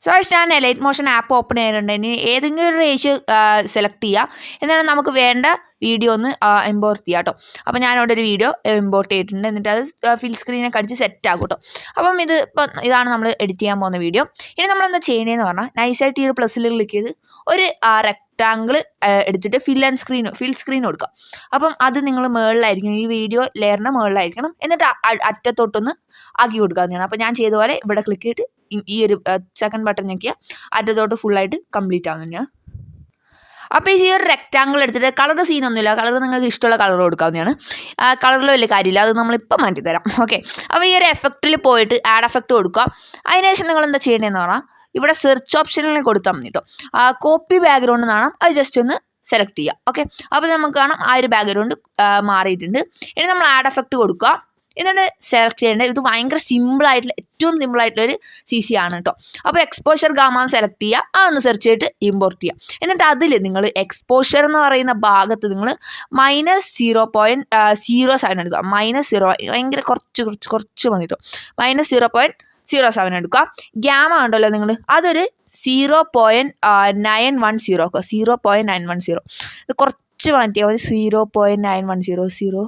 So ഞാൻ elite motion app open ചെയ്യാനുണ്ടെങ്കിൽ ഏതെങ്കിലും ഒരു റേഷ്യോ സെലക്ട് ചെയ്യുക. എന്നിട്ട് നമുക്ക് വേണ്ട വീഡിയോ ഒന്ന് ഇമ്പോർട്ട് ചെയ്യാം കേട്ടോ. അപ്പോൾ ഞാനിവിടെ ഒരു വീഡിയോ ഇമ്പോർട്ട് ചെയ്തിട്ടുണ്ട്. എന്നിട്ട് അത് ഫിൽ സ്ക്രീനൊക്കെ അടിച്ച് സെറ്റ് ആകും കേട്ടോ. അപ്പം ഇതാണ് നമ്മൾ എഡിറ്റ് ചെയ്യാൻ പോകുന്ന വീഡിയോ. ഇനി നമ്മളെന്താ ചെയ്യണതെന്ന് പറഞ്ഞാൽ നൈസായിട്ട് ഈ ഒരു പ്ലസ്സിൽ ക്ലിക്ക് ചെയ്ത് ഒരു റെക്റ്റാങ്കിൾ എടുത്തിട്ട് ഫിൽ സ്ക്രീൻ കൊടുക്കുക. അപ്പം അത് നിങ്ങൾ മുകളിലായിരിക്കും, ഈ വീഡിയോ ലെയറിൻ്റെ മുകളിലായിരിക്കണം. എന്നിട്ട് അറ്റത്തോട്ടൊന്ന് ആക്കി കൊടുക്കാവുന്നതാണ്. അപ്പോൾ ഞാൻ ചെയ്ത പോലെ ഇവിടെ ക്ലിക്ക് ചെയ്തിട്ട് ഈ ഒരു സെക്കൻഡ് ബട്ടൺ ഞെക്കിയാൽ അറ്റത്തോട്ട് ഫുള്ളായിട്ട് കംപ്ലീറ്റ് ആവുന്നതാണ്. അപ്പോൾ ഈ ഒരു റെക്റ്റാങ്കിൾ എടുത്തിട്ട് കളർ സീനൊന്നുമില്ല, കളർ നിങ്ങൾക്ക് ഇഷ്ടമുള്ള കളർ കൊടുക്കാവുന്നതാണ്. കളറിൽ വലിയ കാര്യമില്ല, അത് നമ്മളിപ്പോൾ മാറ്റിത്തരാം. ഓക്കെ, അപ്പോൾ ഈ ഒരു എഫക്റ്റിൽ പോയിട്ട് ആഡ് എഫക്റ്റ് കൊടുക്കുക. അതിനുശേഷം നിങ്ങൾ എന്താ ചെയ്യേണ്ടതെന്ന് പറഞ്ഞാൽ ഇവിടെ സെർച്ച് ഓപ്ഷനിൽ കൊടുത്താൽ മതി കേട്ടോ. കോപ്പി ബാക്ക്ഗ്രൗണ്ട് എന്നാണ്, അത് ജസ്റ്റ് ഒന്ന് സെലക്ട് ചെയ്യുക. ഓക്കെ, അപ്പോൾ നമുക്ക് കാണാം ആ ഒരു ബാക്ക്ഗ്രൗണ്ട് മാറിയിട്ടുണ്ട്. ഇനി നമ്മൾ ആഡ് എഫക്റ്റ് കൊടുക്കുക. എന്നിട്ട് സെലക്ട് ചെയ്യേണ്ടത് ഇത് ഭയങ്കര സിമ്പിളായിട്ടുള്ള ഏറ്റവും സിമ്പിളായിട്ടുള്ളൊരു CC ആണ് കേട്ടോ. അപ്പോൾ എക്സ്പോഷർ ഗാമ സെലക്ട് ചെയ്യുക, അതൊന്ന് സെർച്ച് ചെയ്തിട്ട് ഇമ്പോർട്ട് ചെയ്യുക. എന്നിട്ട് അതിൽ നിങ്ങൾ എക്സ്പോഷർ എന്ന് പറയുന്ന ഭാഗത്ത് നിങ്ങൾ -0.07 എടുക്കുക. -0 ഭയങ്കര കുറച്ച് മതി കേട്ടോ. -0.07 എടുക്കുക. ഗ്യാമ ഉണ്ടല്ലോ നിങ്ങൾ, അതൊരു 0.910 ഒക്കെ, 0.910 ഇത് കുറച്ച് മാറ്റിയാൽ മതി. 0.910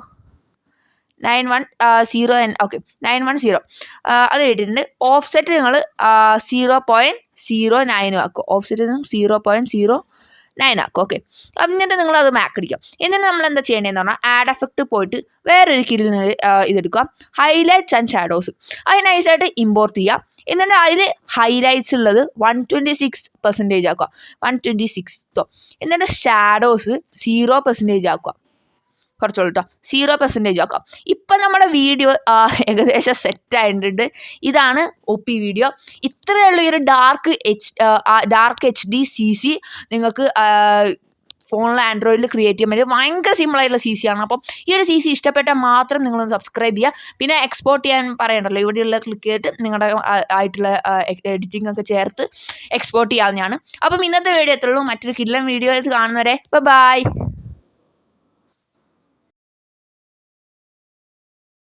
ഓക്കെ 910 അത് ഇട്ടിട്ടുണ്ട്. ഓഫ്സെറ്റ് നിങ്ങൾ 0.09 ആക്കും. ഓഫ്സെറ്റ് 0.09 ആക്കും. ഓക്കെ, എന്നിട്ട് നിങ്ങളത് മാക്ക് അടിക്കുക. എന്നിട്ട് നമ്മൾ എന്താ ചെയ്യേണ്ടതെന്ന് പറഞ്ഞാൽ ആഡ് എഫക്റ്റ് പോയിട്ട് വേറൊരു കില്ലിൽ നിന്ന് ഇതെടുക്കുക. ഹൈലൈറ്റ്സ് ആൻഡ് ഷാഡോസ് അത് നൈസായിട്ട് ഇമ്പോർട്ട് ചെയ്യുക. എന്നിട്ട് അതിൽ ഹൈലൈറ്റ്സ് ഉള്ളത് 126% ആക്കുക, 126. എന്നിട്ട് ഷാഡോസ് 0% ആക്കുക, കുറച്ചുള്ളൂ കേട്ടോ, 0% ആക്കാം. ഇപ്പം നമ്മുടെ വീഡിയോ ഏകദേശം സെറ്റായിട്ടുണ്ട്. ഇതാണ് OP വീഡിയോ. ഇത്രയുള്ള ഈ ഒരു ഡാർക്ക് HD CC നിങ്ങൾക്ക് ഫോണിൽ ആൻഡ്രോയിഡിൽ ക്രിയേറ്റ് ചെയ്യാൻ വേണ്ടി ഭയങ്കര സിമ്പിളായിട്ടുള്ള CC ആണ്. അപ്പം ഈ ഒരു CC ഇഷ്ടപ്പെട്ടാൽ മാത്രം നിങ്ങളൊന്ന് സബ്സ്ക്രൈബ് ചെയ്യുക. പിന്നെ എക്സ്പോർട്ട് ചെയ്യാൻ പറയണ്ടല്ലോ, ഇവിടെയുള്ള ക്ലിക്ക് ചെയ്തിട്ട് നിങ്ങളുടെ ആയിട്ടുള്ള എഡിറ്റിംഗ് ഒക്കെ ചേർത്ത് എക്സ്പോർട്ട് ചെയ്യാവുന്നതാണ്. അപ്പം ഇന്നത്തെ വീഡിയോ എത്രയുള്ളൂ. മറ്റൊരു കിഡ്ലൻ വീഡിയോ കാണുന്നവരെ ബൈ.